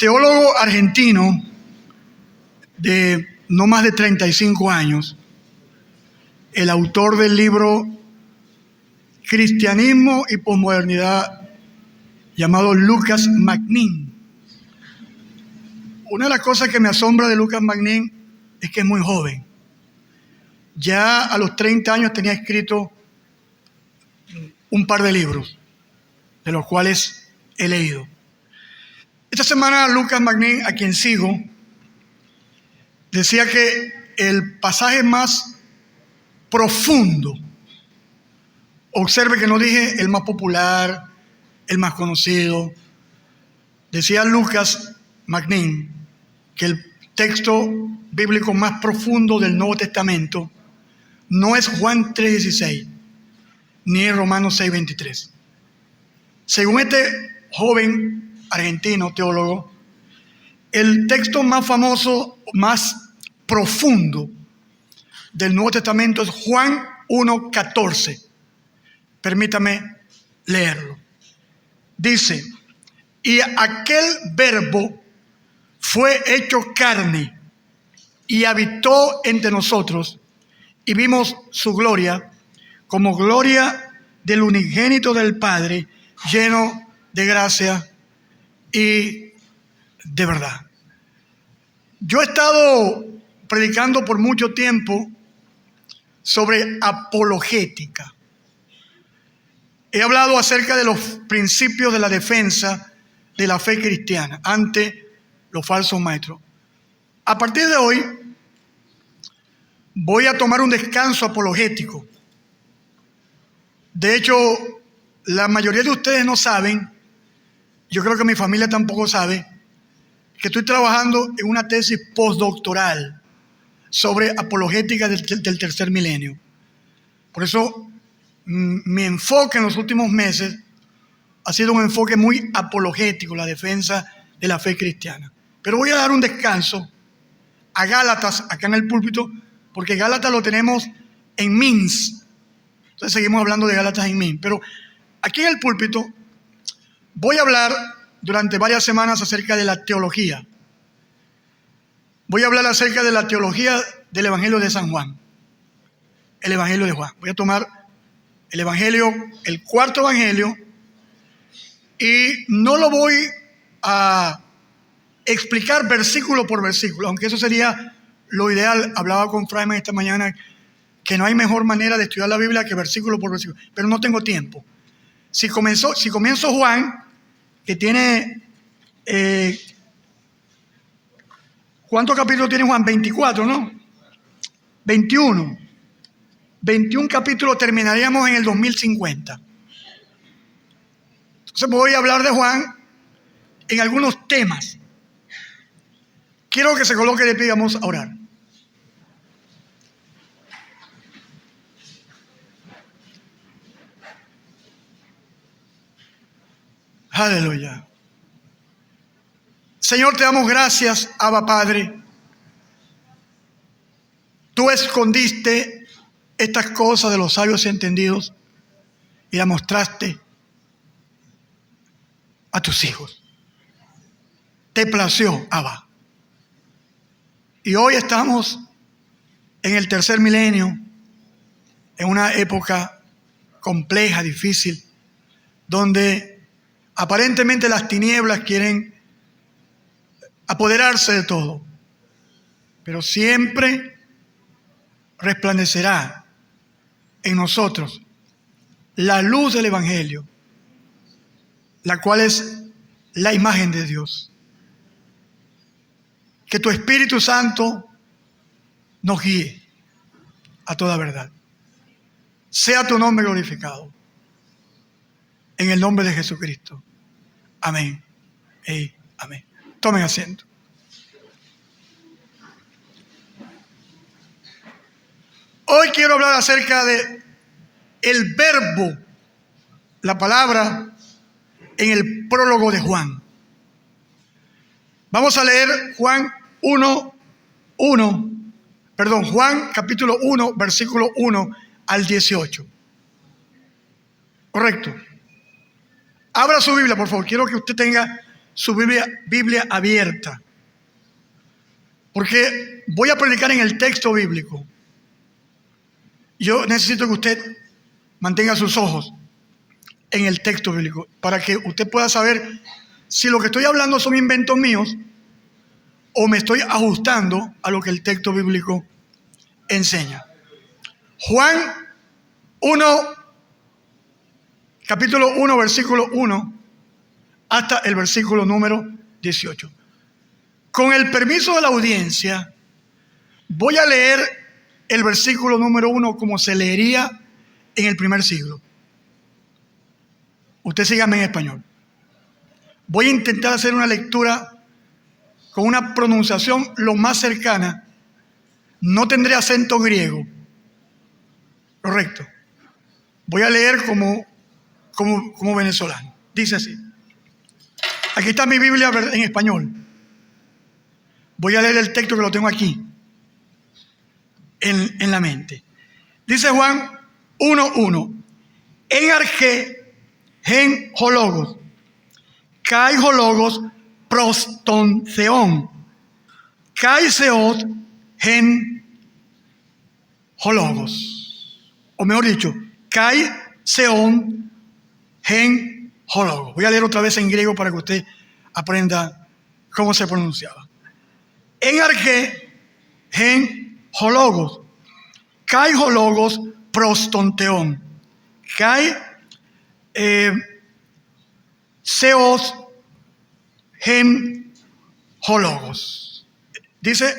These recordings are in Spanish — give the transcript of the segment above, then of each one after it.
teólogo argentino de no más de 35 años, el autor del libro Cristianismo y Posmodernidad, llamado Lucas Magnin. Una de las cosas que me asombra de Lucas Magnin es que es muy joven. Ya a los 30 años tenía escrito un par de libros, de los cuales he leído. Esta semana Lucas Magnin, a quien sigo, decía que el pasaje más profundo, observe que no dije el más popular, el más conocido, decía Lucas Magnin que el texto bíblico más profundo del Nuevo Testamento no es Juan 3:16, ni es Romanos 6:23. Según este joven argentino teólogo, el texto más famoso, más profundo del Nuevo Testamento es Juan 1:14. Permítame leerlo. Dice: y aquel verbo fue hecho carne y habitó entre nosotros, y vimos su gloria como gloria del unigénito del Padre, lleno de gracia y de verdad. Yo he estado predicando por mucho tiempo sobre apologética. He hablado acerca de los principios de la defensa de la fe cristiana ante los falsos maestros. A partir de hoy voy a tomar un descanso apologético. De hecho, la mayoría de ustedes no saben, yo creo que mi familia tampoco sabe, que estoy trabajando en una tesis postdoctoral sobre apologética del tercer milenio. Por eso mi enfoque en los últimos meses ha sido un enfoque muy apologético, la defensa de la fe cristiana. Pero voy a dar un descanso a Gálatas acá en el púlpito, porque Gálatas lo tenemos en Minsk. Entonces seguimos hablando de Gálatas en Minsk. Pero aquí en el púlpito voy a hablar durante varias semanas acerca de la teología. Voy a hablar acerca de la teología del Evangelio de San Juan. El Evangelio de Juan. Voy a tomar el Evangelio, el cuarto Evangelio, y no lo voy a explicar versículo por versículo, aunque eso sería lo ideal. Hablaba con Fraiman esta mañana que no hay mejor manera de estudiar la Biblia que versículo por versículo, pero no tengo tiempo. Si comienzo Juan, que tiene, ¿cuántos capítulos tiene Juan? 24, ¿no? 21 capítulos, terminaríamos en el 2050. Entonces voy a hablar de Juan en algunos temas. Quiero que se coloque de pie y vamos a orar. Aleluya. Señor, te damos gracias, Abba Padre. Tú escondiste estas cosas de los sabios y entendidos y las mostraste a tus hijos. Te plació, Abba. Y hoy estamos en el tercer milenio, en una época compleja, difícil, donde aparentemente las tinieblas quieren apoderarse de todo, pero siempre resplandecerá en nosotros la luz del Evangelio, la cual es la imagen de Dios. Que tu Espíritu Santo nos guíe a toda verdad. Sea tu nombre glorificado. En el nombre de Jesucristo. Amén. Amén. Tomen asiento. Hoy quiero hablar acerca de el verbo, la palabra, en el prólogo de Juan. Vamos a leer Juan Juan capítulo 1, versículo 1 al 18. Correcto. Abra su Biblia, por favor. Quiero que usted tenga su Biblia abierta, porque voy a predicar en el texto bíblico. Yo necesito que usted mantenga sus ojos en el texto bíblico para que usted pueda saber si lo que estoy hablando son inventos míos o me estoy ajustando a lo que el texto bíblico enseña. Juan 1, capítulo 1, versículo 1 hasta el versículo número 18. Con el permiso de la audiencia, voy a leer el versículo número 1 como se leería en el primer siglo. Usted sígame en español. Voy a intentar hacer una lectura con una pronunciación lo más cercana. No tendré acento griego. Correcto. Voy a leer como venezolano. Dice así. Aquí está mi Biblia en español. Voy a leer el texto que lo tengo aquí en la mente. Dice Juan 1:1. En arché, gen hologos, kai hologos prostontheon, kai seot, gen hologos. O mejor dicho, kai seon, gen hologos. Voy a leer otra vez en griego para que usted aprenda cómo se pronunciaba. En arché, gen hologos, kai hologos prostontheon, kai seos gen hologos. Dice,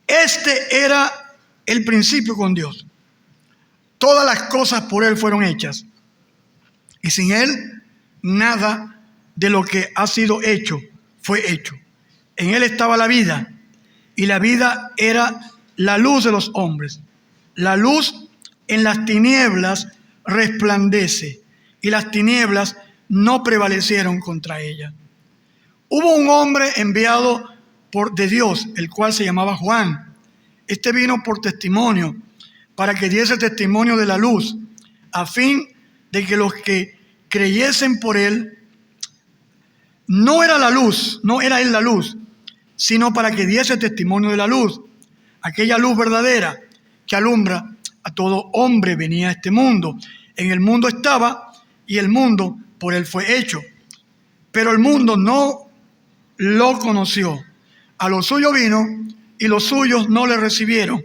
este era el principio con Dios. Todas las cosas por Él fueron hechas. Y sin Él, nada de lo que ha sido hecho fue hecho. En Él estaba la vida, y la vida era la luz de los hombres. La luz en las tinieblas resplandece, y las tinieblas no prevalecieron contra ella. Hubo un hombre enviado de Dios, el cual se llamaba Juan. Este vino por testimonio, para que diese testimonio de la luz, a fin de que los que creyesen por él, no era él la luz, sino para que diese testimonio de la luz, aquella luz verdadera que alumbra a todo hombre. Venía a este mundo. En el mundo estaba, y el mundo por él fue hecho. Pero el mundo no lo conoció. A los suyos vino, y los suyos no le recibieron.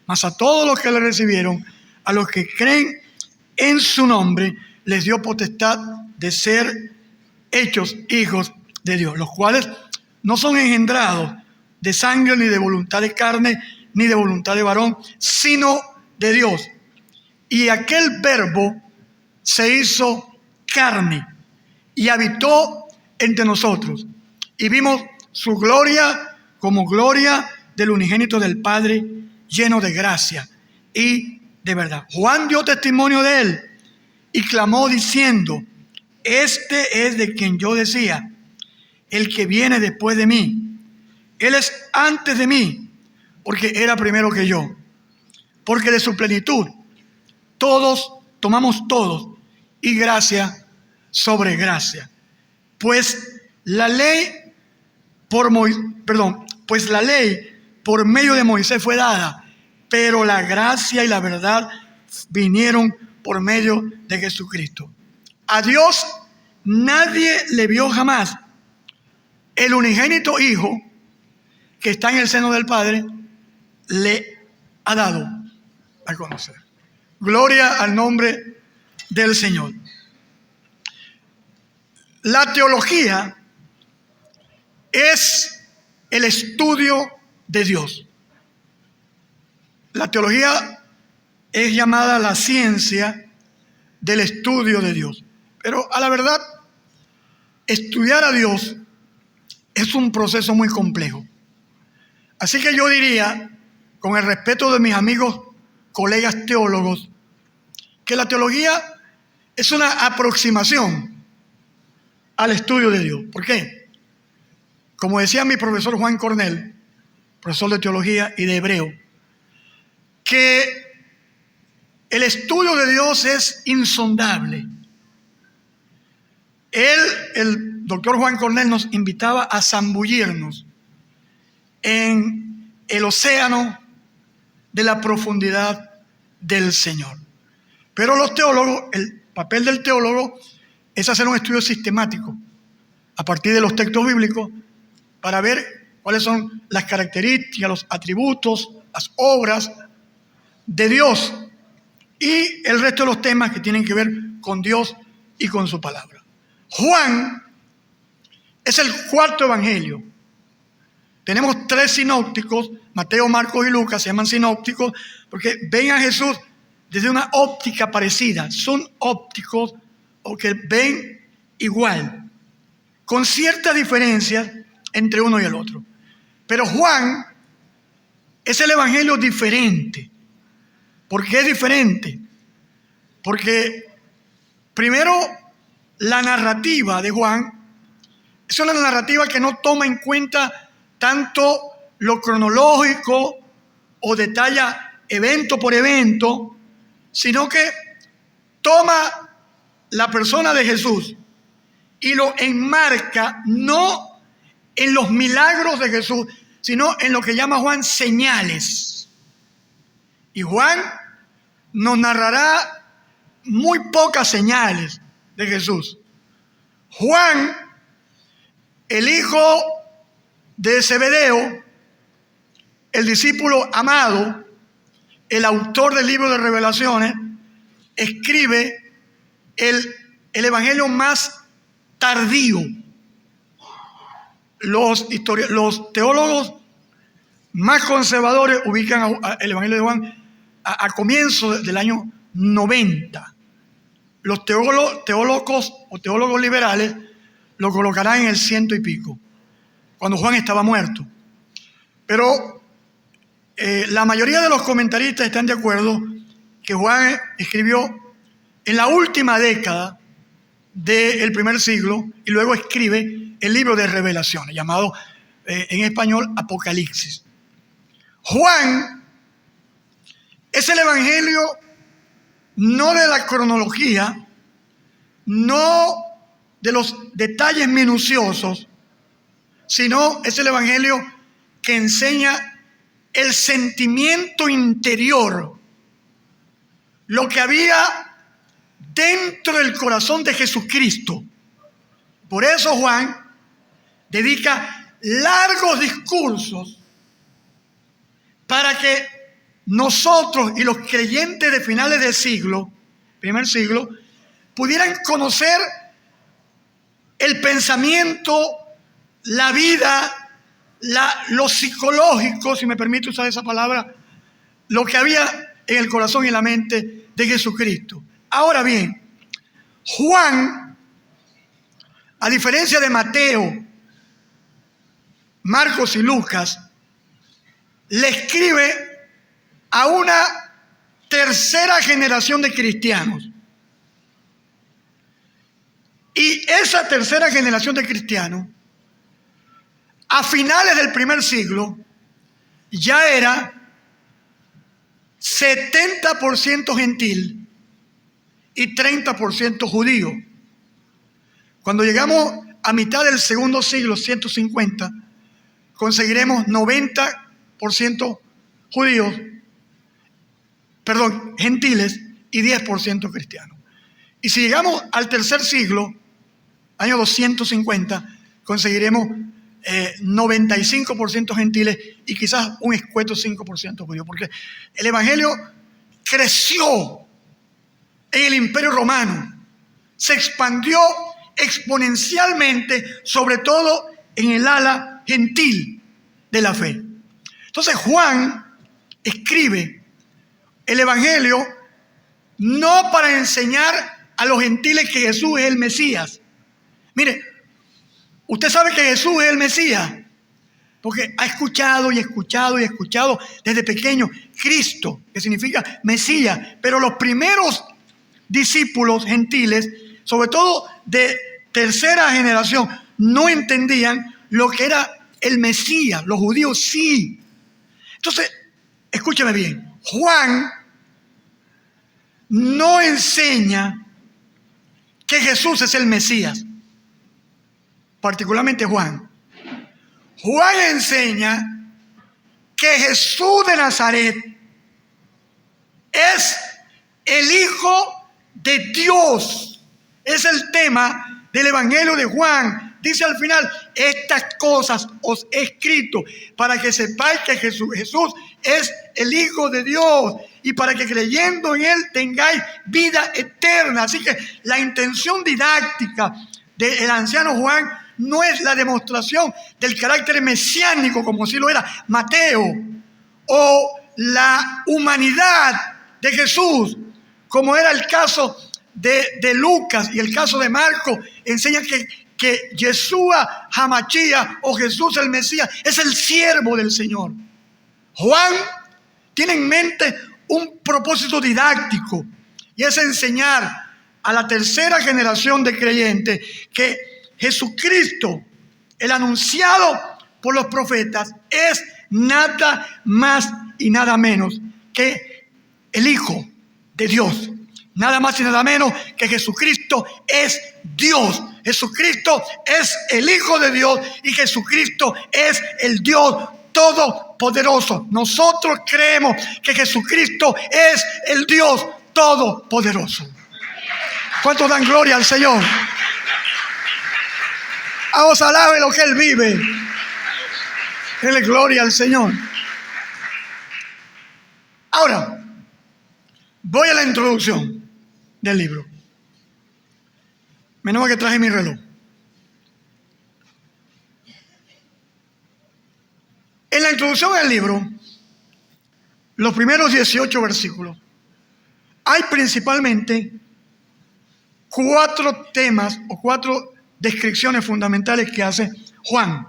Mas a todos los que le recibieron, a los que creen en su nombre, les dio potestad de ser hechos hijos de Dios, los cuales no son engendrados de sangre, ni de voluntad de carne, ni de voluntad de varón, sino de Dios. Y aquel Verbo se hizo carne y habitó entre nosotros, y vimos su gloria como gloria del unigénito del Padre, lleno de gracia y de verdad. Juan dio testimonio de él y clamó diciendo, este es de quien yo decía, el que viene después de mí, él es antes de mí, porque era primero que yo. Porque de su plenitud tomamos todos, y gracia sobre gracia. Pues la ley por medio de Moisés fue dada, pero la gracia y la verdad vinieron por medio de Jesucristo. A Dios nadie le vio jamás. El unigénito Hijo, que está en el seno del Padre, le ha dado a conocer. Gloria al nombre del Señor. La teología es el estudio de Dios. La teología es llamada la ciencia del estudio de Dios. Pero a la verdad, estudiar a Dios es un proceso muy complejo. Así que yo diría, con el respeto de mis amigos, colegas teólogos, que la teología es una aproximación al estudio de Dios. ¿Por qué? Como decía mi profesor Juan Cornell, profesor de teología y de hebreo, que el estudio de Dios es insondable. Él, el doctor Juan Cornell nos invitaba a zambullirnos en el océano de la profundidad del Señor. Pero los teólogos, el papel del teólogo es hacer un estudio sistemático a partir de los textos bíblicos para ver cuáles son las características, los atributos, las obras de Dios y el resto de los temas que tienen que ver con Dios y con su palabra. Juan es el cuarto evangelio. Tenemos 3 sinópticos, Mateo, Marcos y Lucas, se llaman sinópticos porque ven a Jesús desde una óptica parecida. Son ópticos o que ven igual, con ciertas diferencias entre uno y el otro. Pero Juan es el evangelio diferente. ¿Por qué es diferente? Porque primero la narrativa de Juan es una narrativa que no toma en cuenta tanto lo cronológico o detalla evento por evento, sino que toma la persona de Jesús y lo enmarca no en los milagros de Jesús, sino en lo que llama Juan señales. Y Juan nos narrará muy pocas señales de Jesús. Juan, el hijo de Zebedeo, el discípulo amado, el autor del libro de Revelaciones, escribe el evangelio más tardío. Los teólogos más conservadores ubican el evangelio de Juan a comienzos del año 90. Los teólogos liberales lo colocarán en el 100 y pico, cuando Juan estaba muerto. Pero la mayoría de los comentaristas están de acuerdo que Juan escribió en la última década del primer siglo y luego escribe el libro de Revelaciones, llamado en español Apocalipsis. Juan es el evangelio no de la cronología, no de los detalles minuciosos, sino es el evangelio que enseña el sentimiento interior, lo que había dentro del corazón de Jesucristo. Por eso Juan dedica largos discursos para que nosotros y los creyentes de finales del siglo, primer siglo, pudieran conocer el pensamiento, la vida, lo psicológico, si me permite usar esa palabra, lo que había en el corazón y la mente de Jesucristo. Ahora bien, Juan, a diferencia de Mateo, Marcos y Lucas, le escribe a una tercera generación de cristianos. Y esa tercera generación de cristianos, a finales del primer siglo, ya era 70% gentil y 30% judío. Cuando llegamos a mitad del segundo siglo, 150, conseguiremos 90% judíos, gentiles y 10% cristianos. Y si llegamos al tercer siglo, año 250, conseguiremos 95% gentiles y quizás un escueto 5% judíos, porque el evangelio creció en el Imperio Romano, se expandió exponencialmente, sobre todo en el ala gentil de la fe. Entonces Juan escribe el evangelio no para enseñar a los gentiles que Jesús es el Mesías. Mire, usted sabe que Jesús es el Mesías porque ha escuchado y escuchado y escuchado desde pequeño Cristo, que significa Mesías. Pero los primeros discípulos gentiles, sobre todo de tercera generación, no entendían lo que era el Mesías. Los judíos sí. Entonces, escúcheme bien, Juan no enseña que Jesús es el Mesías. particularmente Juan. Juan enseña que Jesús de Nazaret es el Hijo de Dios. Es el tema del Evangelio de Juan. Dice al final: estas cosas os he escrito para que sepáis que Jesús es el Hijo de Dios y para que creyendo en Él tengáis vida eterna. Así que la intención didáctica del anciano Juan no es la demostración del carácter mesiánico, como sí lo era Mateo, o la humanidad de Jesús, como era el caso de Lucas y el caso de Marcos. Enseña que Yeshua Hamachía, o Jesús el Mesías, es el siervo del Señor. Juan tiene en mente un propósito didáctico, y es enseñar a la tercera generación de creyentes que Jesucristo, el anunciado por los profetas, es nada más y nada menos que el Hijo de Dios. Nada más y nada menos que Jesucristo es Dios. Jesucristo es el Hijo de Dios y Jesucristo es el Dios Todopoderoso. Nosotros creemos que Jesucristo es el Dios Todopoderoso. ¿Cuántos dan gloria al Señor? Vamos, alabe lo que Él vive. Denle gloria al Señor. Ahora, voy a la introducción del libro. Menos mal que traje mi reloj. En la introducción del libro, los primeros 18 versículos, hay principalmente 4 temas o 4 descripciones fundamentales que hace Juan.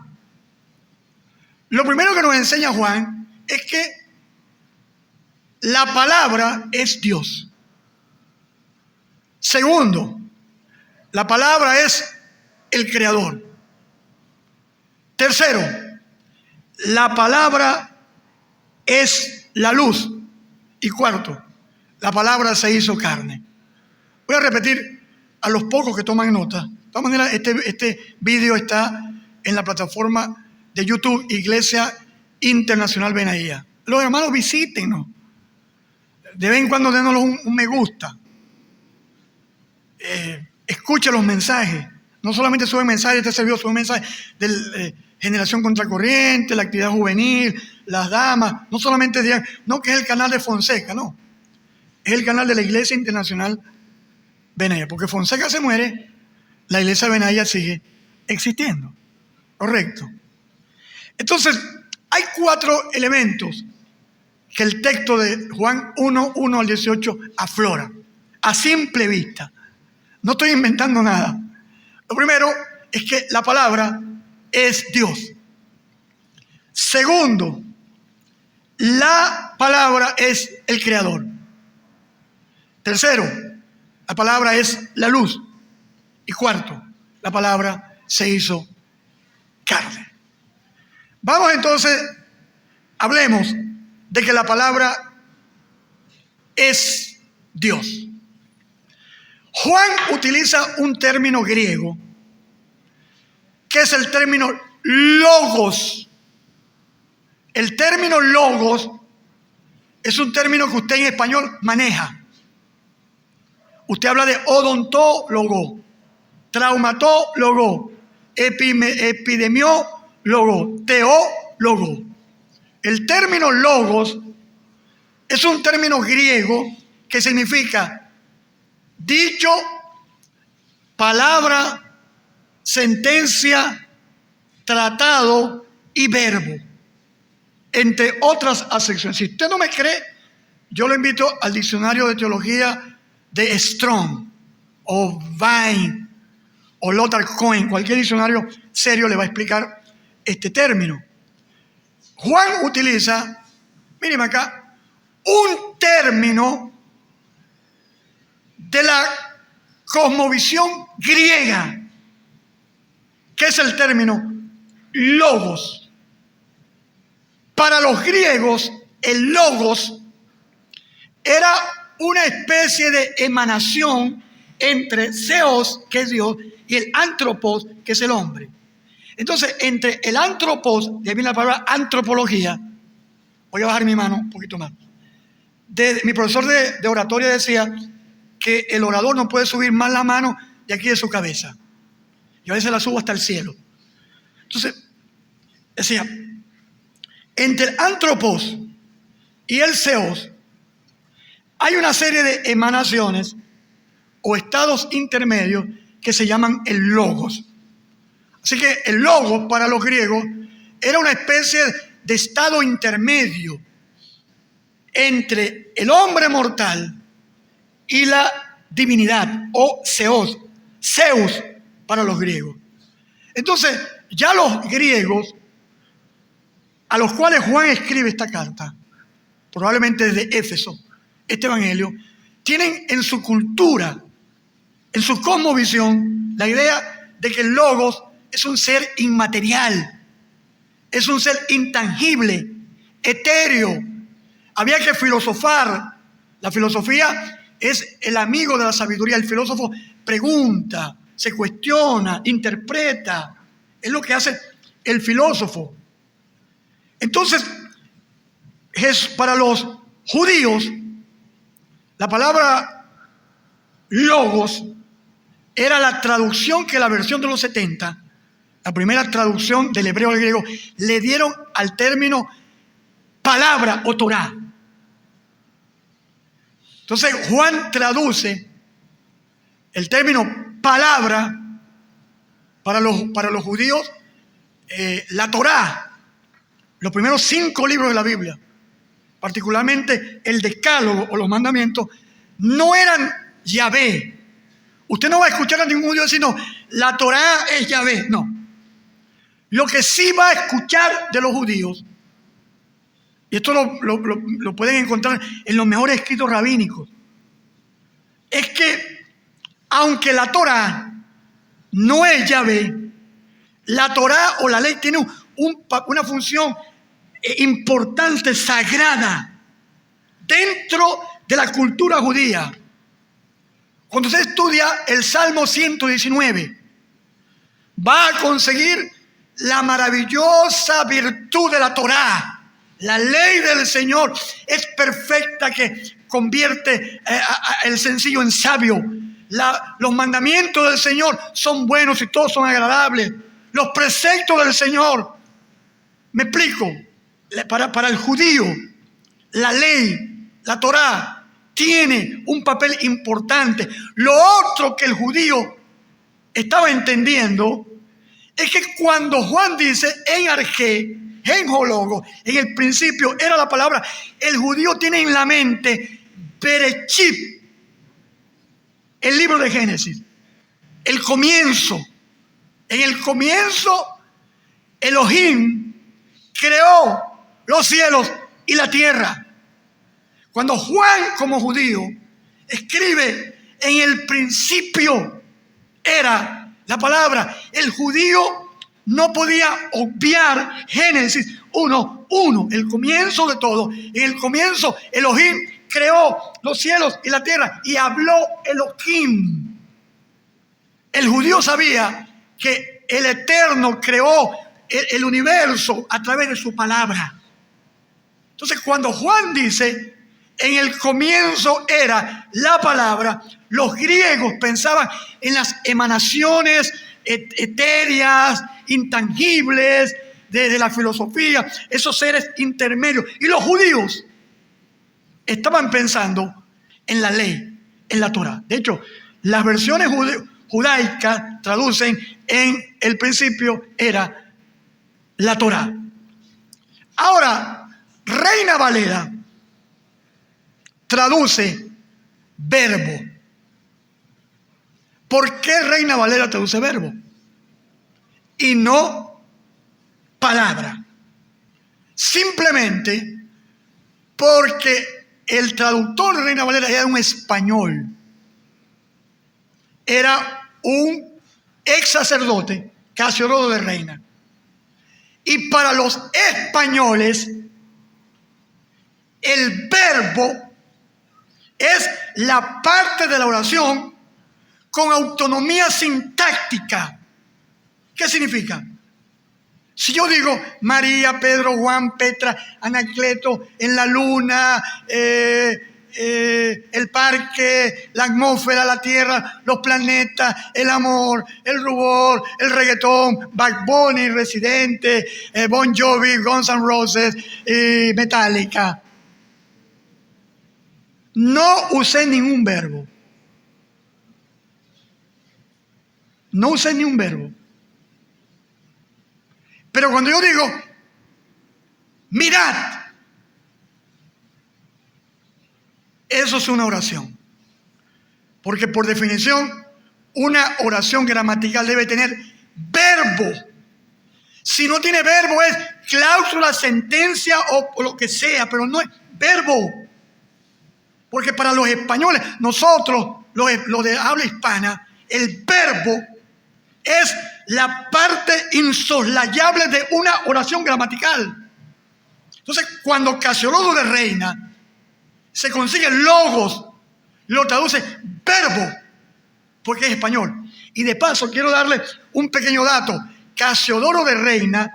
Lo primero que nos enseña Juan es que la palabra es Dios. Segundo, la palabra es el Creador. Tercero, la palabra es la luz. Y cuarto, la palabra se hizo carne. Voy a repetir a los pocos que toman nota. De todas maneras, este video está en la plataforma de YouTube Iglesia Internacional Benaía. Los hermanos, visítenos. De vez en cuando denos un me gusta. Escuche los mensajes. No solamente suben mensajes, este servidor sube mensajes de Generación Contracorriente, la actividad juvenil, las damas. No solamente digan, no, que es el canal de Fonseca, no. Es el canal de la Iglesia Internacional Benaía. Porque Fonseca se muere, la Iglesia Benaía sigue existiendo. Correcto. Entonces, hay 4 elementos que el texto de Juan 1 al 18 aflora a simple vista. No estoy inventando nada. Lo primero es que la palabra es Dios. Segundo, la palabra es el Creador. Tercero, la palabra es la luz. Y cuarto, la palabra se hizo carne. Vamos entonces, hablemos de que la palabra es Dios. Juan utiliza un término griego que es el término logos. El término logos es un término que usted en español maneja. Usted habla de odontólogo, traumatólogo, epidemiólogo, teólogo. El término logos es un término griego que significa dicho, palabra, sentencia, tratado y verbo, entre otras acepciones. Si usted no me cree, yo lo invito al diccionario de teología de Strong o Vine o Lothar Cohen. Cualquier diccionario serio le va a explicar este término. Juan utiliza, miren acá, un término de la cosmovisión griega, que es el término logos. Para los griegos, el logos era una especie de emanación entre Zeus, que es Dios, y el antropos, que es el hombre. Entonces, entre el antropos, de ahí viene la palabra antropología, voy a bajar mi mano un poquito más. Mi profesor de oratoria decía que el orador no puede subir más la mano de aquí de su cabeza. Yo a veces la subo hasta el cielo. Entonces, decía, entre el antropos y el seos hay una serie de emanaciones o estados intermedios que se llaman el logos. Así que el logos para los griegos era una especie de estado intermedio entre el hombre mortal y la divinidad, o Zeus para los griegos. Entonces, ya los griegos, a los cuales Juan escribe esta carta, probablemente desde Éfeso, este evangelio, tienen en su cultura, en su cosmovisión, la idea de que el Logos es un ser inmaterial, es un ser intangible, etéreo. Había que filosofar. La filosofía es el amigo de la sabiduría. El filósofo pregunta, se cuestiona, interpreta. Es lo que hace el filósofo. Entonces, para los judíos, la palabra logos era la traducción que la versión de los 70, la primera traducción del hebreo al griego, le dieron al término palabra o Torá. Entonces Juan traduce el término palabra para los judíos, la Torá, los primeros 5 libros de la Biblia, particularmente el Decálogo o los mandamientos, no eran Yahvé. Usted no va a escuchar a ningún judío decir, no, la Torá es Yahvé. No. Lo que sí va a escuchar de los judíos, y esto lo pueden encontrar en los mejores escritos rabínicos, es que aunque la Torá no es Yahvé, la Torá o la ley tiene una función importante, sagrada, dentro de la cultura judía. Cuando usted estudia el Salmo 119, va a conseguir la maravillosa virtud de la Torá. La ley del Señor es perfecta, que convierte el sencillo en sabio. Los mandamientos del Señor son buenos y todos son agradables. Los preceptos del Señor, me explico, para el judío, la ley, la Torá, tiene un papel importante. Lo otro que el judío estaba entendiendo es que cuando Juan dice en arjé, en jologo, en el principio era la palabra, el judío tiene en la mente Bereshit, el libro de Génesis, el comienzo. En el comienzo, Elohim creó los cielos y la tierra. Cuando Juan, como judío, escribe en el principio era la palabra, el judío no podía obviar Génesis 1:1, el comienzo de todo. En el comienzo, Elohim creó los cielos y la tierra y habló Elohim. El judío sabía que el Eterno creó el universo a través de su palabra. Entonces, cuando Juan dice, en el comienzo era la palabra, los griegos pensaban en las emanaciones etéreas, intangibles de la filosofía, esos seres intermedios. Y los judíos estaban pensando en la ley, en la Torá. De hecho, las versiones judaicas traducen en el principio era la Torá. Ahora, Reina Valera traduce verbo. ¿Por qué Reina Valera traduce verbo y no palabra? Simplemente porque el traductor de Reina Valera era un español. Era un ex sacerdote, Casiodoro de Reina. Y para los españoles, el verbo es la parte de la oración con autonomía sintáctica. ¿Qué significa? Si yo digo María, Pedro, Juan, Petra, Anacleto, en la luna, el parque, la atmósfera, la tierra, los planetas, el amor, el rubor, el reggaetón, Bad Bunny, Residente, Bon Jovi, Guns N' Roses, Metallica. No usé ningún verbo. No usé ni un verbo. Pero cuando yo digo, mirad, eso es una oración. Porque por definición, una oración gramatical debe tener verbo. Si no tiene verbo es cláusula, sentencia o lo que sea, pero no es verbo. Porque para los españoles, nosotros, los de habla hispana, el verbo es la parte insoslayable de una oración gramatical. Entonces, cuando Casiodoro de Reina se consigue logos, lo traduce verbo, porque es español. Y de paso, quiero darle un pequeño dato. Casiodoro de Reina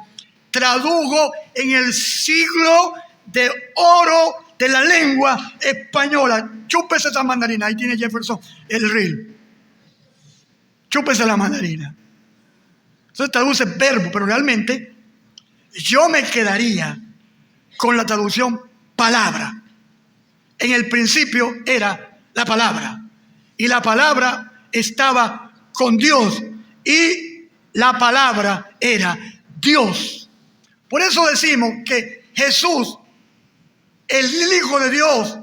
tradujo en el siglo de oro de la lengua española. Chúpese esa mandarina. Ahí tiene Jefferson el reel. Chúpese la mandarina. Entonces traduce verbo, pero realmente yo me quedaría con la traducción palabra. En el principio era la palabra. Y la palabra estaba con Dios. Y la palabra era Dios. Por eso decimos que Jesús, el Hijo de Dios,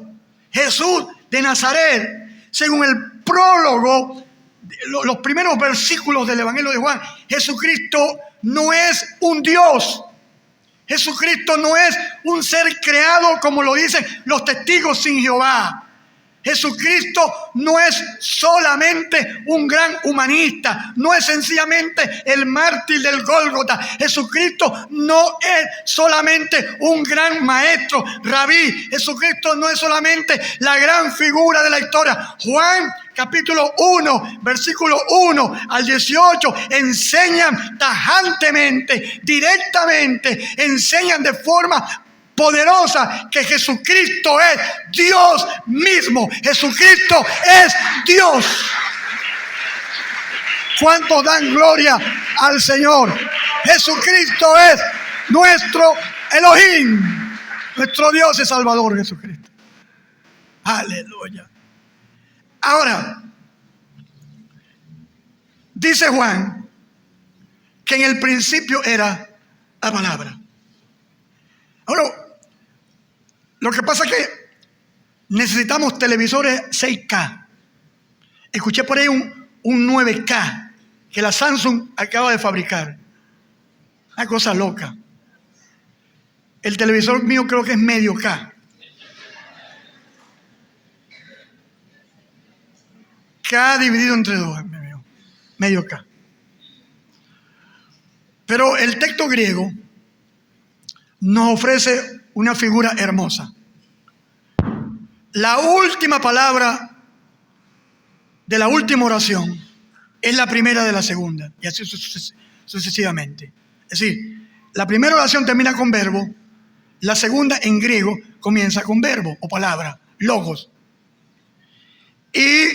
Jesús de Nazaret, según el prólogo, los primeros versículos del Evangelio de Juan, Jesucristo no es un Dios. Jesucristo no es un ser creado como lo dicen los testigos sin Jehová. Jesucristo no es solamente un gran humanista, no es sencillamente el mártir del Gólgota. Jesucristo no es solamente un gran maestro, rabí. Jesucristo no es solamente la gran figura de la historia. Juan capítulo 1, versículo 1 al 18, enseñan tajantemente, directamente, enseñan de forma poderosa que Jesucristo es Dios mismo. Jesucristo es Dios. ¿Cuántos dan gloria al Señor? Jesucristo es nuestro Elohim, nuestro Dios y Salvador Jesucristo. Aleluya. Ahora, dice Juan que en el principio era la palabra. Ahora, lo que pasa es que necesitamos televisores 6K. Escuché por ahí un 9K que la Samsung acaba de fabricar. Una cosa loca. El televisor mío creo que es medio K. K dividido entre dos, medio K. Pero el texto griego nos ofrece una figura hermosa. La última palabra de la última oración es la primera de la segunda, y así sucesivamente. Es decir, la primera oración termina con verbo, la segunda en griego comienza con verbo o palabra, logos. Y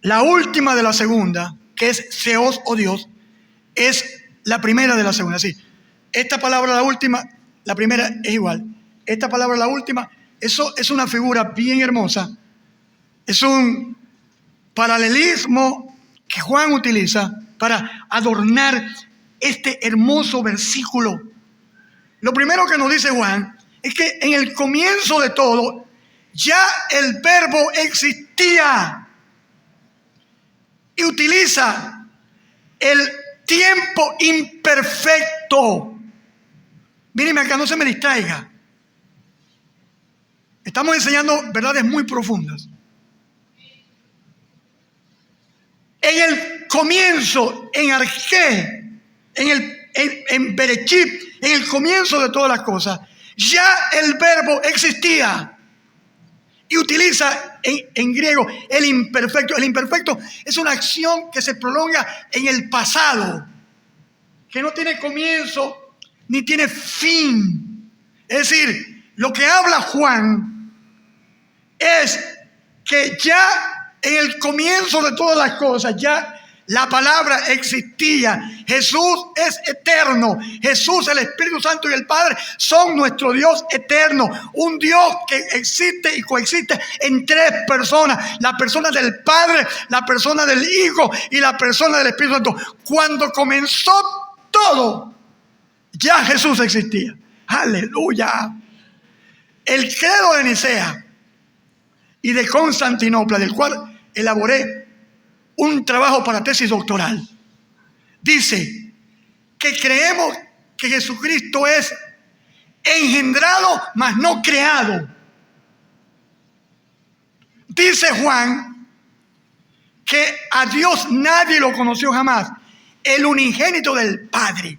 la última de la segunda, que es Theos o Dios, es la primera de la segunda. Sí, esta palabra, la última, la primera es igual. Esta palabra, la última, eso es una figura bien hermosa. Es un paralelismo que Juan utiliza para adornar este hermoso versículo. Lo primero que nos dice Juan es que en el comienzo de todo ya el verbo existía. Y utiliza el tiempo imperfecto. Míreme acá, no se me distraiga. Estamos enseñando verdades muy profundas. En el comienzo, en Arqué, en Berechit, en el comienzo de todas las cosas, ya el verbo existía. Y utiliza en griego el imperfecto. El imperfecto es una acción que se prolonga en el pasado, que no tiene comienzo ni tiene fin. Es decir, lo que habla Juan es que ya en el comienzo de todas las cosas, ya la palabra existía. Jesús es eterno. Jesús, el Espíritu Santo y el Padre son nuestro Dios eterno. Un Dios que existe y coexiste en tres personas. La persona del Padre, la persona del Hijo y la persona del Espíritu Santo. Cuando comenzó todo, ya Jesús existía. ¡Aleluya! El credo de Nicea y de Constantinopla, del cual elaboré un trabajo para tesis doctoral, dice que creemos que Jesucristo es engendrado, mas no creado. Dice Juan que a Dios nadie lo conoció jamás, el unigénito del Padre.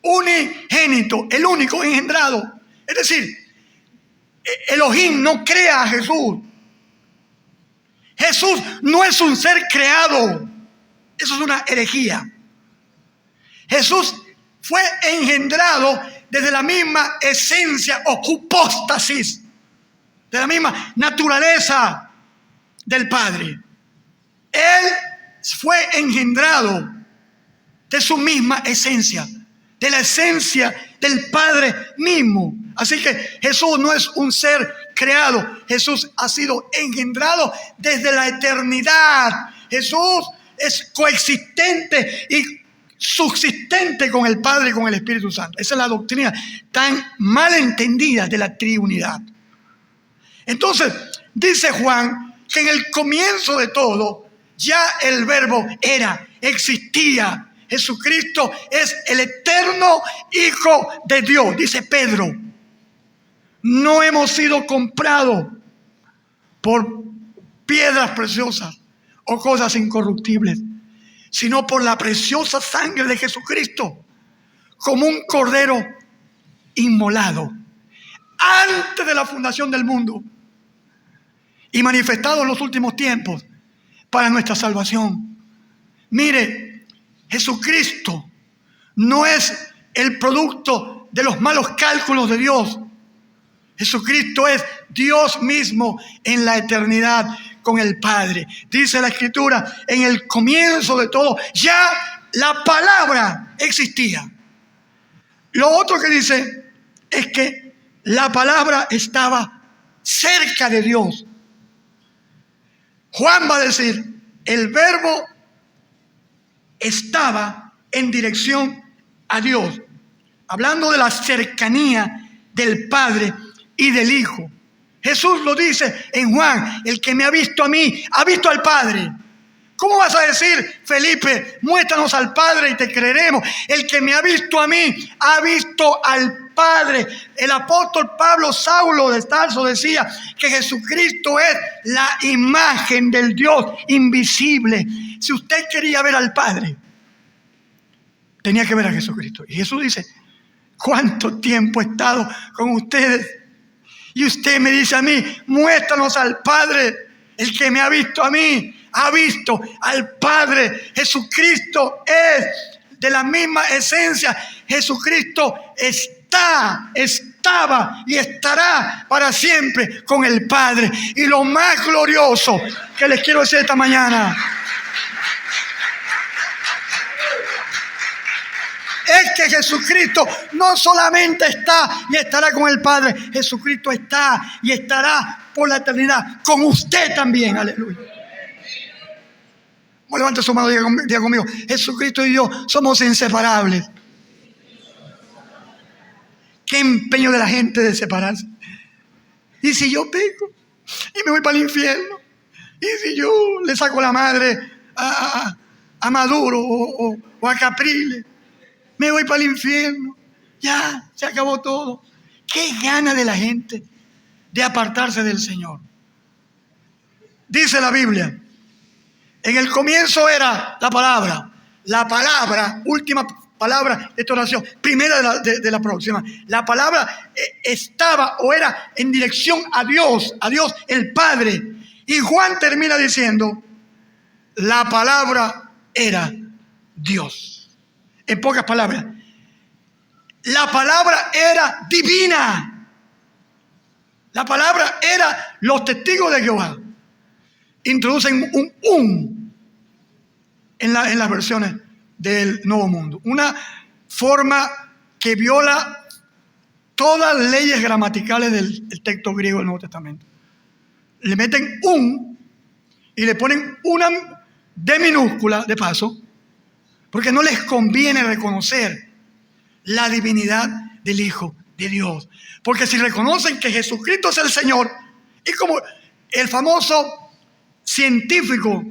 Unigénito, el único engendrado. Es decir, Elohim no crea a Jesús. Jesús no es un ser creado. Eso es una herejía. Jesús fue engendrado desde la misma esencia o hipóstasis, de la misma naturaleza del Padre. Él fue engendrado de su misma esencia, de la esencia del Padre mismo. Así que Jesús no es un ser creado. Jesús ha sido engendrado desde la eternidad. Jesús es coexistente y subsistente con el Padre y con el Espíritu Santo. Esa es la doctrina tan mal entendida de la triunidad. Entonces, dice Juan que en el comienzo de todo, ya el Verbo era, existía. Jesucristo es el eterno Hijo de Dios, dice Pedro. No hemos sido comprados por piedras preciosas o cosas incorruptibles, sino por la preciosa sangre de Jesucristo, como un cordero inmolado antes de la fundación del mundo y manifestado en los últimos tiempos para nuestra salvación. Mire, Jesucristo no es el producto de los malos cálculos de Dios. Jesucristo es Dios mismo en la eternidad con el Padre. Dice la Escritura, en el comienzo de todo, ya la palabra existía. Lo otro que dice es que la palabra estaba cerca de Dios. Juan va a decir, el Verbo estaba en dirección a Dios, hablando de la cercanía del Padre y del Hijo. Jesús lo dice en Juan, el que me ha visto a mí, ha visto al Padre. ¿Cómo vas a decir, Felipe, muéstranos al Padre y te creeremos? El que me ha visto a mí, ha visto al Padre. El apóstol Pablo Saulo de Tarso decía que Jesucristo es la imagen del Dios invisible. Si usted quería ver al Padre, tenía que ver a Jesucristo. Y Jesús dice, ¿cuánto tiempo he estado con ustedes? Y usted me dice a mí, muéstranos al Padre. El que me ha visto a mí, ha visto al Padre. Jesucristo es de la misma esencia. Jesucristo estaba y estará para siempre con el Padre. Y lo más glorioso que les quiero decir esta mañana es que Jesucristo no solamente está y estará con el Padre, Jesucristo está y estará por la eternidad con usted también. Aleluya. Levante su mano y diga conmigo, Jesucristo y yo somos inseparables. Qué empeño de la gente de separarse. Y si yo peco y me voy para el infierno, y si yo le saco la madre a Maduro o a Capriles, me voy para el infierno, ya se acabó todo. Qué gana de la gente de apartarse del Señor. Dice la Biblia, en el comienzo era la palabra, última palabra de esta oración, primera de la próxima. La palabra estaba o era en dirección a Dios el Padre. Y Juan termina diciendo, la palabra era Dios. En pocas palabras, La palabra era divina. La palabra era los testigos de Jehová. Introducen un en las versiones del Nuevo Mundo. Una forma que viola todas las leyes gramaticales del texto griego del Nuevo Testamento. Le meten un y le ponen una D minúscula de paso, porque no les conviene reconocer la divinidad del Hijo de Dios. Porque si reconocen que Jesucristo es el Señor, y como el famoso científico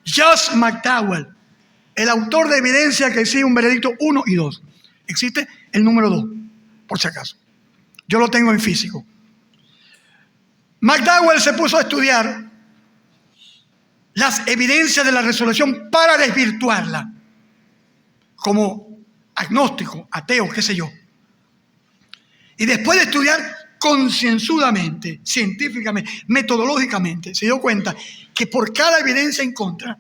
Josh McDowell, el autor de Evidencia que exige un veredicto 1 y 2, existe el número 2, por si acaso. Yo lo tengo en físico. McDowell se puso a estudiar las evidencias de la resurrección para desvirtuarla, como agnóstico, ateo, qué sé yo. Y después de estudiar concienzudamente, científicamente, metodológicamente, se dio cuenta que por cada evidencia en contra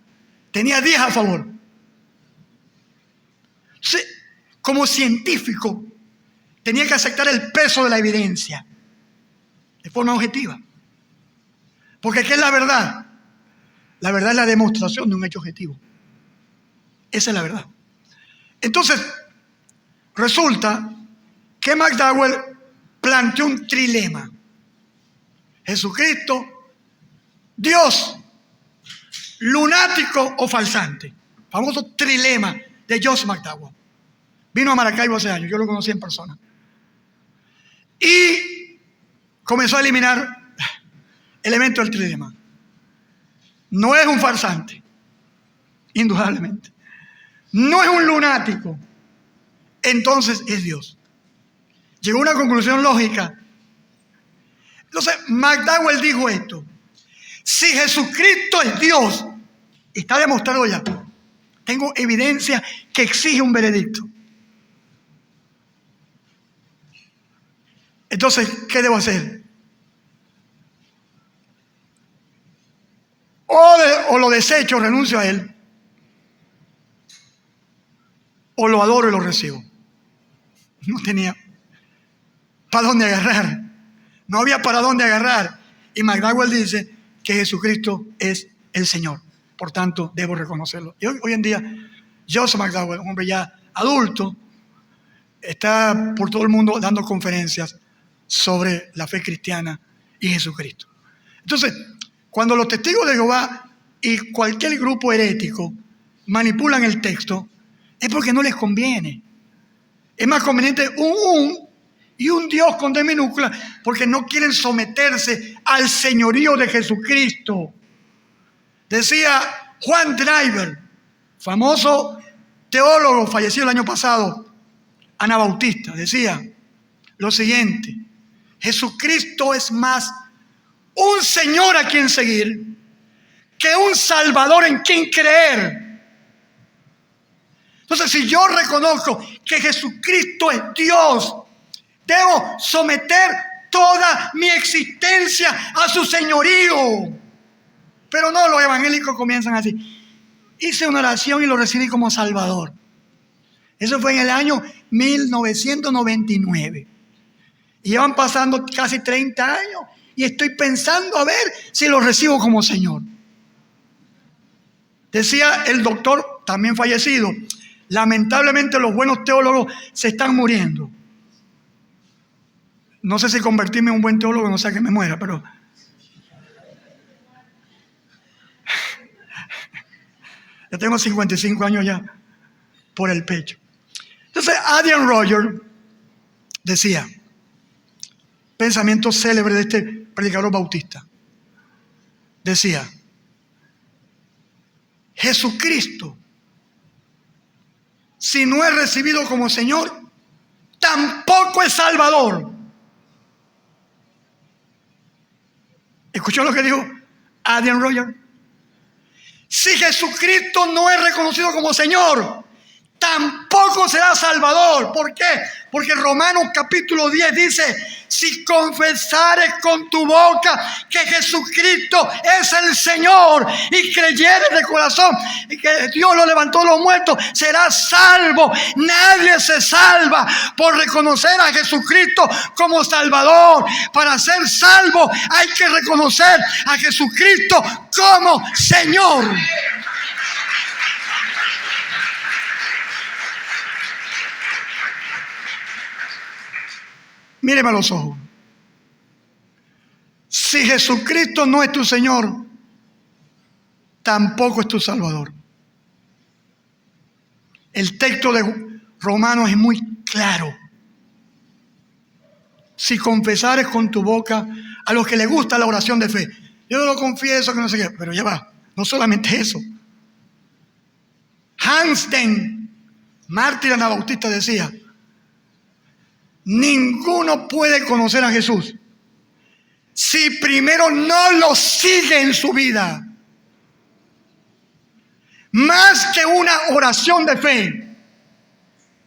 tenía 10 a favor. Entonces, como científico, tenía que aceptar el peso de la evidencia de forma objetiva. Porque ¿qué es la verdad? La verdad es la demostración de un hecho objetivo. Esa es la verdad. Entonces, resulta que McDowell planteó un trilema. Jesucristo, Dios, lunático o falsante. Famoso trilema de Josh McDowell. Vino a Maracaibo hace años, yo lo conocí en persona. Y comenzó a eliminar elementos del trilema. No es un farsante, indudablemente. No es un lunático. Entonces es Dios. Llegó a una conclusión lógica. Entonces McDowell dijo esto: si Jesucristo es Dios, está demostrado ya. Tengo evidencia que exige un veredicto. Entonces, ¿qué debo hacer? O lo desecho, renuncio a él, o lo adoro y lo recibo. No tenía para dónde agarrar. No había para dónde agarrar. Y McDowell dice que Jesucristo es el Señor. Por tanto, debo reconocerlo. Y hoy en día, Joseph McDowell, un hombre ya adulto, está por todo el mundo dando conferencias sobre la fe cristiana y Jesucristo. Entonces, cuando los testigos de Jehová y cualquier grupo herético manipulan el texto, es porque no les conviene. Es más conveniente un y un Dios con D minúscula, porque no quieren someterse al señorío de Jesucristo. Decía Juan Driver, famoso teólogo fallecido el año pasado, anabautista, decía lo siguiente: Jesucristo es más un Señor a quien seguir que un Salvador en quien creer. Entonces, si yo reconozco que Jesucristo es Dios, debo someter toda mi existencia a su señorío. Pero no, los evangélicos comienzan así: hice una oración y lo recibí como Salvador. Eso fue en el año 1999. Y llevan pasando casi 30 años y estoy pensando a ver si lo recibo como Señor. Decía el doctor, también fallecido: lamentablemente los buenos teólogos se están muriendo. No sé si convertirme en un buen teólogo, no sea que me muera, pero ya tengo 55 años ya por el pecho. Entonces Adrian Rogers decía, pensamiento célebre de este predicador bautista, decía: Jesucristo, si no es recibido como Señor, tampoco es Salvador. ¿Escuchó lo que dijo Adrian Rogers? Si Jesucristo no es reconocido como Señor, tampoco será salvador. ¿Por qué? Porque Romanos capítulo 10 dice: si confesares con tu boca que Jesucristo es el Señor y creyeres de corazón y que Dios lo levantó de los muertos, serás salvo. Nadie se salva por reconocer a Jesucristo como Salvador. Para ser salvo hay que reconocer a Jesucristo como Señor. Míreme a los ojos. Si Jesucristo no es tu Señor, tampoco es tu Salvador. El texto de Romanos es muy claro. Si confesares con tu boca, a los que les gusta la oración de fe, yo no lo confieso, que no sé qué, pero ya va, no solamente eso. Hans Den, mártir anabautista, decía: ninguno puede conocer a Jesús si primero no lo sigue en su vida. Más que una oración de fe,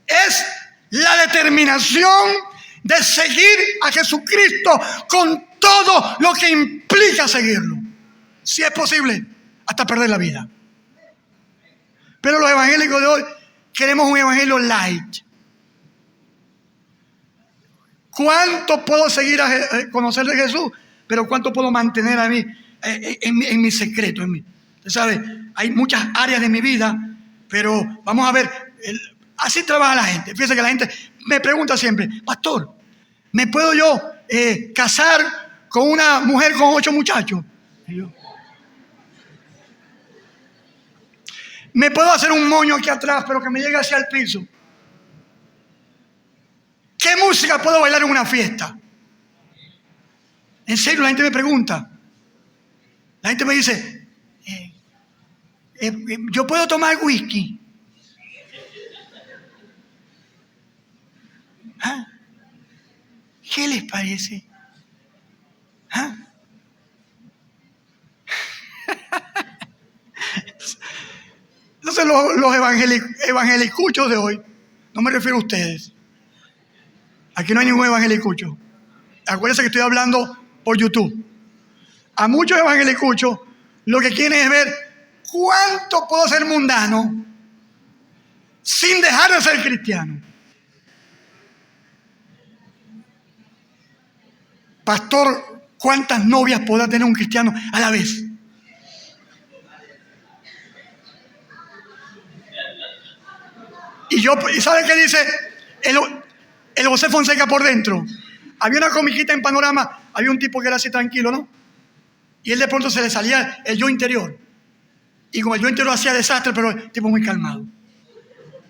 es la determinación de seguir a Jesucristo con todo lo que implica seguirlo. Si es posible, hasta perder la vida. Pero los evangélicos de hoy queremos un evangelio light. ¿Cuánto puedo seguir a conocer de Jesús? Pero ¿cuánto puedo mantener a mí en mi secreto? Usted sabe, hay muchas áreas de mi vida, pero vamos a ver, así trabaja la gente. Fíjese que la gente me pregunta siempre: pastor, ¿me puedo yo casar con una mujer con 8 muchachos? Y yo, ¿me puedo hacer un moño aquí atrás, pero que me llegue hacia el piso? ¿Qué música puedo bailar en una fiesta? En serio, la gente me pregunta. La gente me dice: ¿yo puedo tomar whisky? ¿Ah? ¿Qué les parece? ¿Ah? Entonces los evangelicuchos de hoy, no me refiero a ustedes. Aquí no hay ningún evangelicucho. Acuérdense que estoy hablando por YouTube. A muchos evangelicuchos lo que quieren es ver cuánto puedo ser mundano sin dejar de ser cristiano. Pastor, ¿cuántas novias podrá tener un cristiano a la vez? ¿Y sabe qué dice el José Fonseca por dentro? Había una comiquita en Panorama, había un tipo que era así tranquilo, ¿no? Y él de pronto se le salía el yo interior. Y como el yo interior hacía desastre, pero el tipo muy calmado.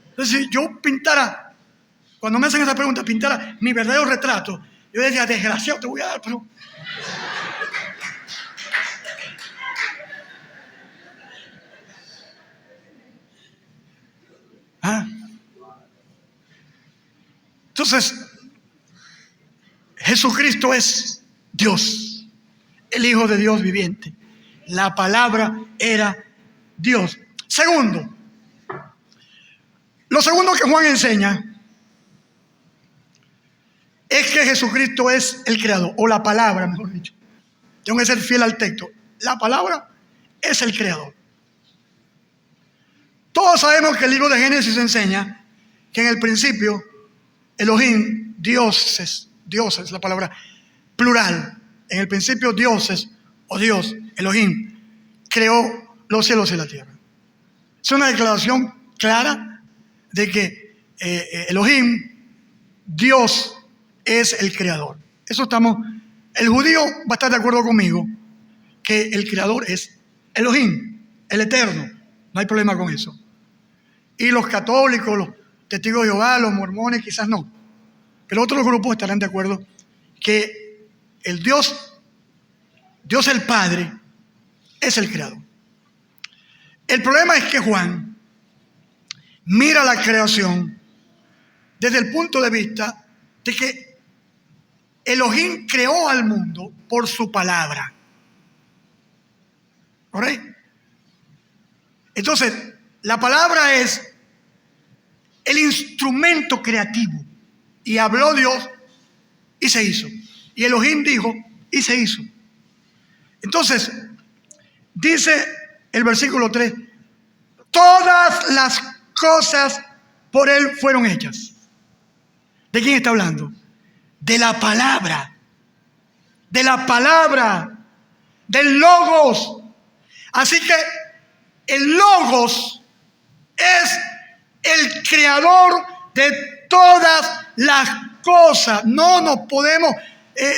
Entonces, si yo pintara, cuando me hacen esa pregunta, pintara mi verdadero retrato, yo decía: desgraciado, te voy a dar, pero... ¿Ah? Entonces, Jesucristo es Dios, el Hijo de Dios viviente. La palabra era Dios. Segundo, lo segundo que Juan enseña es que Jesucristo es el creador, o la palabra, mejor dicho. Tengo que ser fiel al texto. La palabra es el creador. Todos sabemos que el libro de Génesis enseña que en el principio Elohim, dioses, la palabra plural. En el principio dioses o Dios, Elohim, creó los cielos y la tierra. Es una declaración clara de que Elohim, Dios, es el creador. Eso estamos. El judío va a estar de acuerdo conmigo que el creador es Elohim, el eterno. No hay problema con eso. Y los católicos, los testigos de Jehová, los mormones, quizás no. Pero otros grupos estarán de acuerdo que el Dios el Padre, es el creador. El problema es que Juan mira la creación desde el punto de vista de que Elohim creó al mundo por su palabra. ¿Ok? Entonces, la palabra es el instrumento creativo. Y habló Dios y se hizo. Y Elohim dijo y se hizo. Entonces, dice el versículo 3, todas las cosas por Él fueron hechas. ¿De quién está hablando? De la palabra. De la palabra. Del Logos. Así que el Logos es el creador de todas las cosas. No nos podemos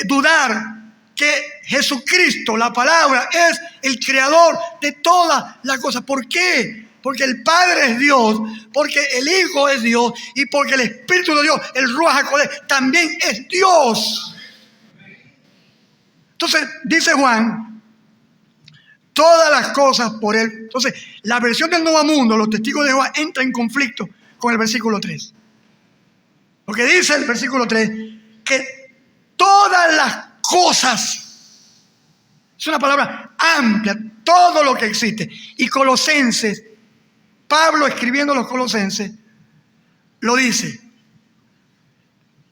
dudar que Jesucristo, la palabra, es el creador de todas las cosas. ¿Por qué? Porque el Padre es Dios, porque el Hijo es Dios y porque el Espíritu de Dios, el Ruach HaKodesh, también es Dios. Entonces, dice Juan, todas las cosas por Él. Entonces, la versión del Nuevo Mundo, los testigos de Jehová, entra en conflicto con el versículo 3. Porque dice el versículo 3 que todas las cosas, es una palabra amplia, todo lo que existe. Y Colosenses, Pablo escribiendo a los Colosenses, lo dice.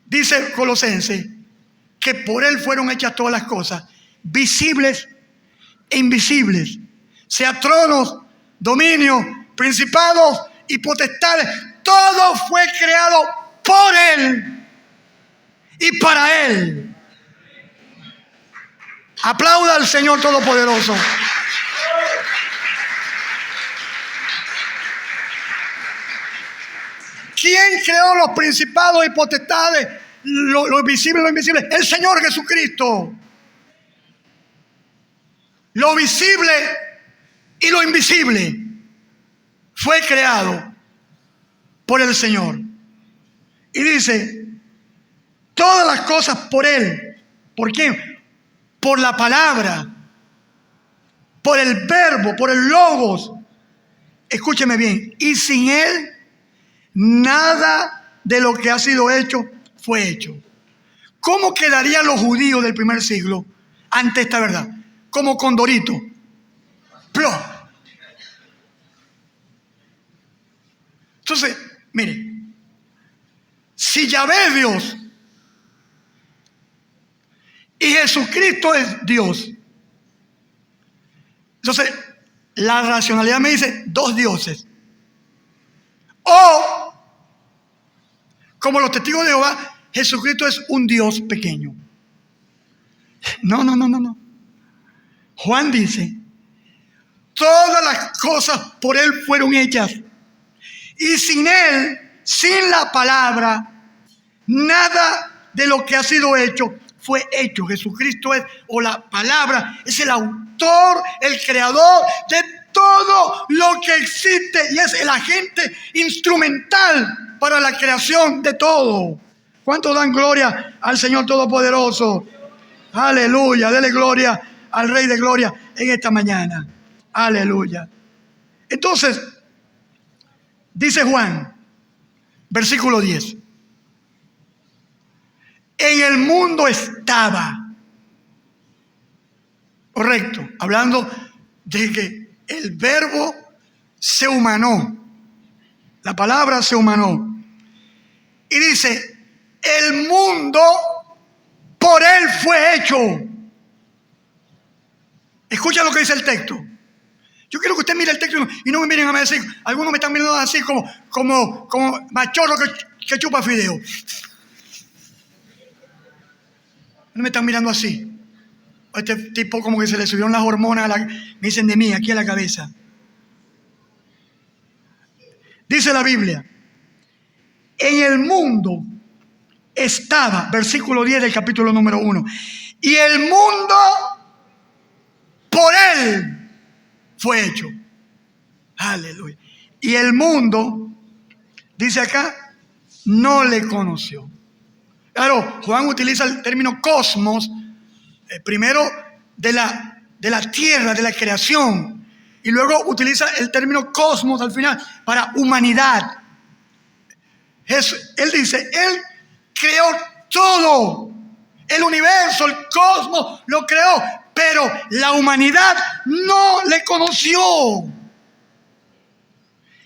Dice Colosenses que por Él fueron hechas todas las cosas, visibles e invisibles, sea tronos, dominios, principados y potestades. Todo fue creado por Él y para Él. Aplauda al Señor Todopoderoso. ¿Quién creó los principados y potestades, lo visible y lo invisible? El Señor Jesucristo. Lo visible y lo invisible fue creado por el Señor. Y dice, todas las cosas por Él. ¿Por quién? Por la palabra, por el verbo, por el logos. Escúcheme bien. Y sin Él, nada de lo que ha sido hecho fue hecho. ¿Cómo quedarían los judíos del primer siglo ante esta verdad? Como condorito. ¡Plop! Entonces, mire, si Yahvé es Dios y Jesucristo es Dios, entonces la racionalidad me dice dos dioses. O, como los testigos de Jehová, Jesucristo es un Dios pequeño. No. Juan dice, todas las cosas por Él fueron hechas. Y sin Él, sin la palabra, nada de lo que ha sido hecho fue hecho. Jesucristo es, o la palabra, es el autor, el creador de todo lo que existe y es el agente instrumental para la creación de todo. ¿Cuántos dan gloria al Señor Todopoderoso? Aleluya, dele gloria al Rey de Gloria en esta mañana. Aleluya. Entonces, dice Juan, versículo 10. En el mundo estaba. Correcto. Hablando de que el verbo se humanó. La palabra se humanó. Y dice, el mundo por Él fue hecho. Escucha lo que dice el texto. Yo quiero que usted mire el texto y no me miren a mí así. Algunos me están mirando así como machorro que chupa fideo. No me están mirando así. Este tipo como que se le subieron las hormonas, me dicen de mí, aquí a la cabeza. Dice la Biblia, en el mundo estaba, versículo 10 del capítulo número 1, y el mundo por Él fue hecho. Aleluya. Y el mundo, dice acá, no le conoció. Claro, Juan utiliza el término cosmos, primero de la tierra, de la creación, y luego utiliza el término cosmos al final para humanidad. Él dice, Él creó todo, el universo, el cosmos, lo creó, pero la humanidad no le conoció.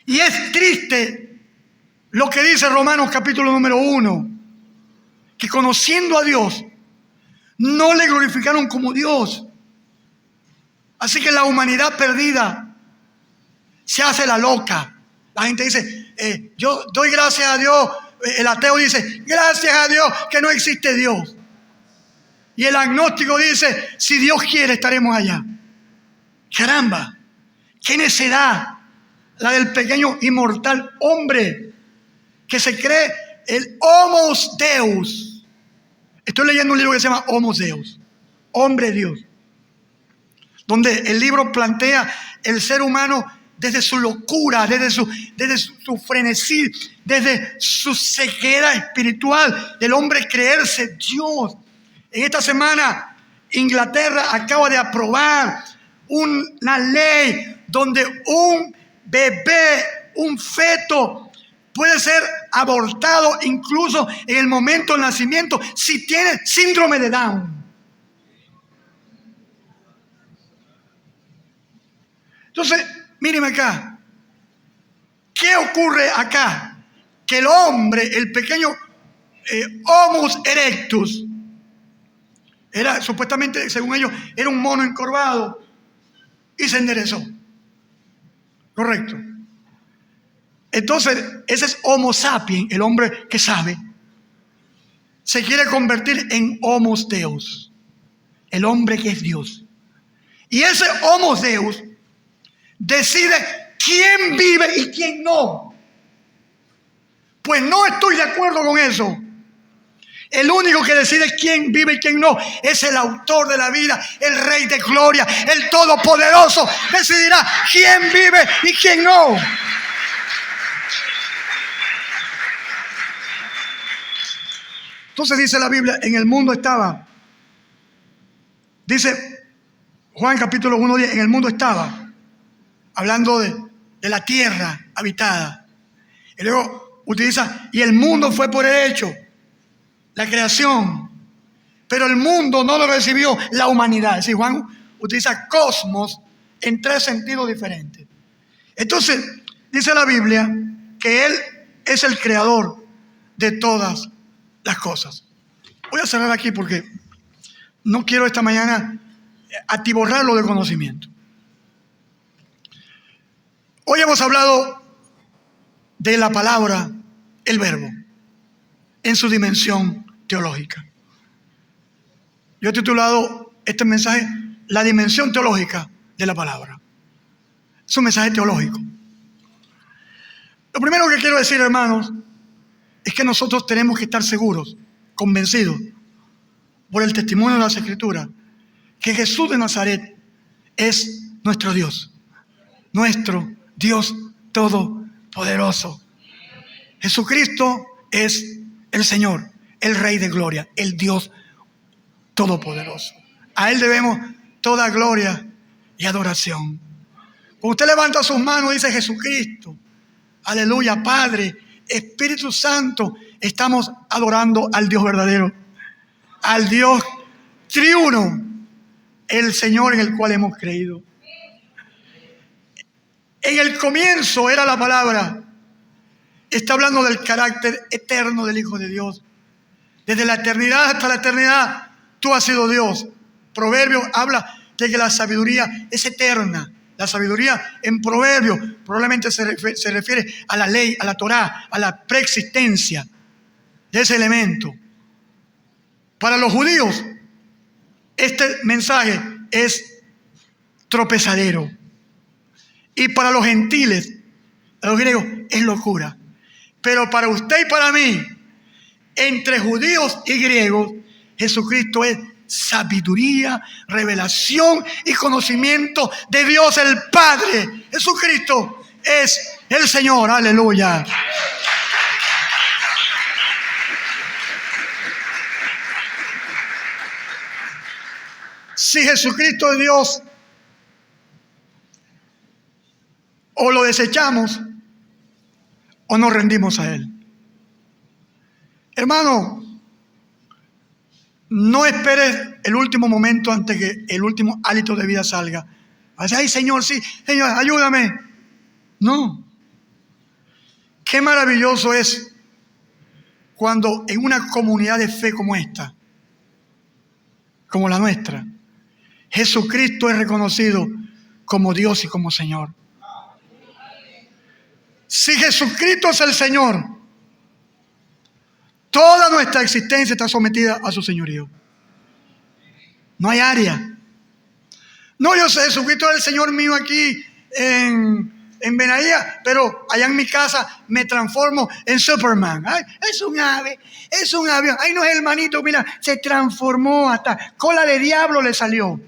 Y es triste lo que dice Romanos capítulo número 1, que conociendo a Dios, no le glorificaron como Dios. Así que la humanidad perdida se hace la loca. La gente dice, yo doy gracias a Dios. El ateo dice, gracias a Dios que no existe Dios. Y el agnóstico dice, si Dios quiere estaremos allá. Caramba, qué necedad la del pequeño inmortal hombre que se cree el Homo Deus. Estoy leyendo un libro que se llama Homo Deus, hombre Dios, donde el libro plantea el ser humano desde su locura, desde su frenesí, desde su ceguera espiritual del hombre creerse Dios. En esta semana, Inglaterra acaba de aprobar una ley donde un bebé, un feto, puede ser abortado incluso en el momento del nacimiento si tiene síndrome de Down. Entonces, mírenme acá. ¿Qué ocurre acá? Que el hombre, el pequeño Homo erectus, era supuestamente, según ellos, era un mono encorvado y se enderezó. Correcto. Entonces, ese es Homo sapiens, el hombre que sabe. Se quiere convertir en Homo Deus, el hombre que es Dios. Y ese Homo Deus decide quién vive y quién no. Pues no estoy de acuerdo con eso. El único que decide quién vive y quién no es el autor de la vida, el Rey de Gloria, el Todopoderoso. Decidirá quién vive y quién no. Entonces dice la Biblia, en el mundo estaba, dice Juan capítulo 1:10, en el mundo estaba, hablando de la tierra habitada. Y luego utiliza, y el mundo fue por el hecho, la creación, pero el mundo no lo recibió, la humanidad. Es decir, Juan utiliza cosmos en 3 sentidos diferentes. Entonces, dice la Biblia que Él es el creador de todas las cosas. Voy a cerrar aquí porque no quiero esta mañana atiborrarlo de conocimiento. Hoy hemos hablado de la palabra, el verbo, en su dimensión teológica. Yo he titulado este mensaje La dimensión teológica de la palabra. Es un mensaje teológico. Lo primero que quiero decir, hermanos, es que nosotros tenemos que estar seguros, convencidos, por el testimonio de las Escrituras, que Jesús de Nazaret es nuestro Dios todopoderoso. Jesucristo es el Señor, el Rey de Gloria, el Dios todopoderoso. A Él debemos toda gloria y adoración. Cuando usted levanta sus manos y dice Jesucristo, aleluya, Padre, Espíritu Santo, estamos adorando al Dios verdadero, al Dios triuno, el Señor en el cual hemos creído. En el comienzo era la palabra. Está hablando del carácter eterno del Hijo de Dios. Desde la eternidad hasta la eternidad, tú has sido Dios. Proverbios habla de que la sabiduría es eterna. La sabiduría en Proverbios probablemente se refiere a la ley, a la Torá, a la preexistencia de ese elemento. Para los judíos, este mensaje es tropezadero. Y para los gentiles, a los griegos, es locura. Pero para usted y para mí, entre judíos y griegos, Jesucristo es sabiduría, revelación y conocimiento de Dios el Padre. Jesucristo es el Señor. Aleluya. Si Jesucristo es Dios, o lo desechamos o nos rendimos a Él. Hermano, no esperes el último momento antes que el último hálito de vida salga. Ay, Señor, sí, Señor, ayúdame. No. Qué maravilloso es cuando en una comunidad de fe como esta, como la nuestra, Jesucristo es reconocido como Dios y como Señor. Si Jesucristo es el Señor, toda nuestra existencia está sometida a su señorío. No hay área. No, yo sé, Jesucristo es el Señor mío aquí en Benahía, pero allá en mi casa me transformo en Superman. Ay, es un ave, es un avión. Ay, no es hermanito, mira, se transformó, hasta cola de diablo le salió.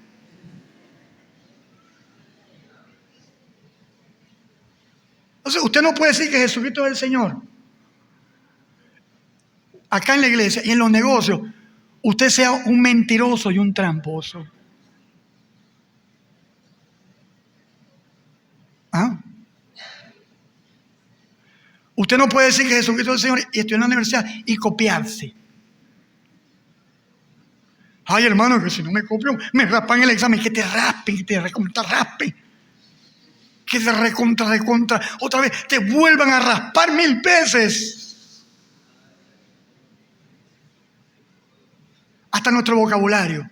Entonces, usted no puede decir que Jesucristo es el Señor. Acá en la iglesia y en los negocios, usted sea un mentiroso y un tramposo. ¿Ah? Usted no puede decir que Jesucristo es el Señor y estudiar en la universidad y copiarse. Ay, hermano, que si no me copio, me raspan el examen. Que te raspen, que te raspen. Que te recontra, otra vez te vuelvan a raspar 1000 veces. Hasta nuestro vocabulario.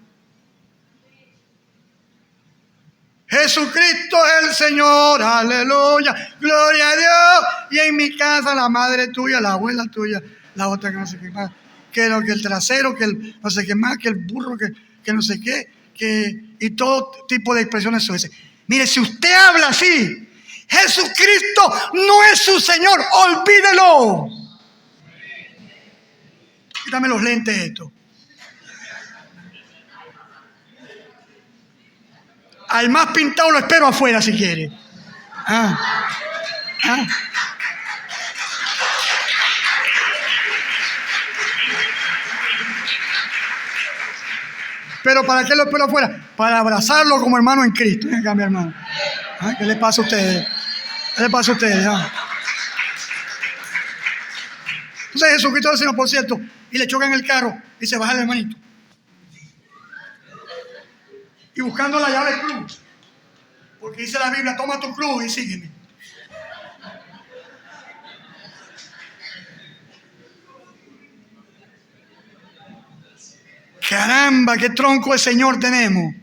Jesucristo es el Señor, aleluya, gloria a Dios. Y en mi casa la madre tuya, la abuela tuya, la otra que no sé qué más, que el trasero, que el no sé qué más, que el burro, que no sé qué, y todo tipo de expresiones son esas. Mire, si usted habla así, Jesucristo no es su Señor, olvídelo. Quítame los lentes estos. Al más pintado lo espero afuera si quiere. Pero ¿para qué lo espero afuera? Para abrazarlo como hermano en Cristo. Venga, mi hermano. ¿Qué le pasa a ustedes? ¿Qué le pasa a ustedes? Entonces Jesucristo es el Señor, por cierto, y le chocan el carro y se baja el hermanito. Y buscando la llave cruz. Porque dice la Biblia, toma tu cruz y sígueme. Caramba, qué tronco de Señor tenemos.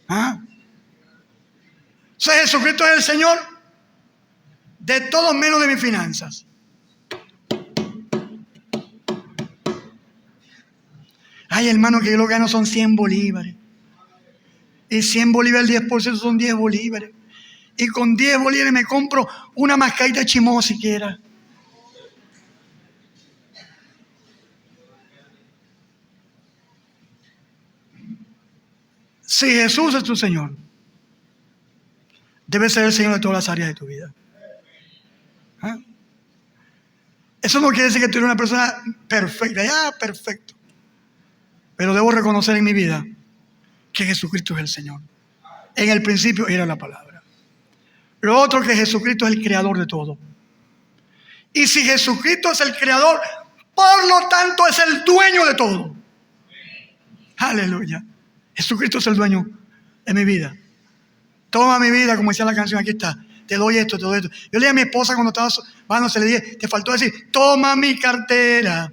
O sea, Jesucristo es el Señor de todo menos de mis finanzas. Ay, hermano, que yo lo que gano son 100 bolívares. Y 100 bolívares, el 10% son 10 bolívares. Y con 10 bolívares me compro una mascarita de chimó siquiera. Si Jesús es tu Señor, debe ser el Señor de todas las áreas de tu vida. Eso no quiere decir que tú eres una persona perfecta. Perfecto. Pero debo reconocer en mi vida que Jesucristo es el Señor. En el principio era la palabra. Lo otro, que Jesucristo es el creador de todo. Y si Jesucristo es el creador, por lo tanto es el dueño de todo. Aleluya. Jesucristo es el dueño de mi vida. Toma mi vida, como decía la canción, aquí está. Te doy esto, te doy esto. Yo le dije a mi esposa cuando estaba bajando, se le dije, te faltó decir, toma mi cartera.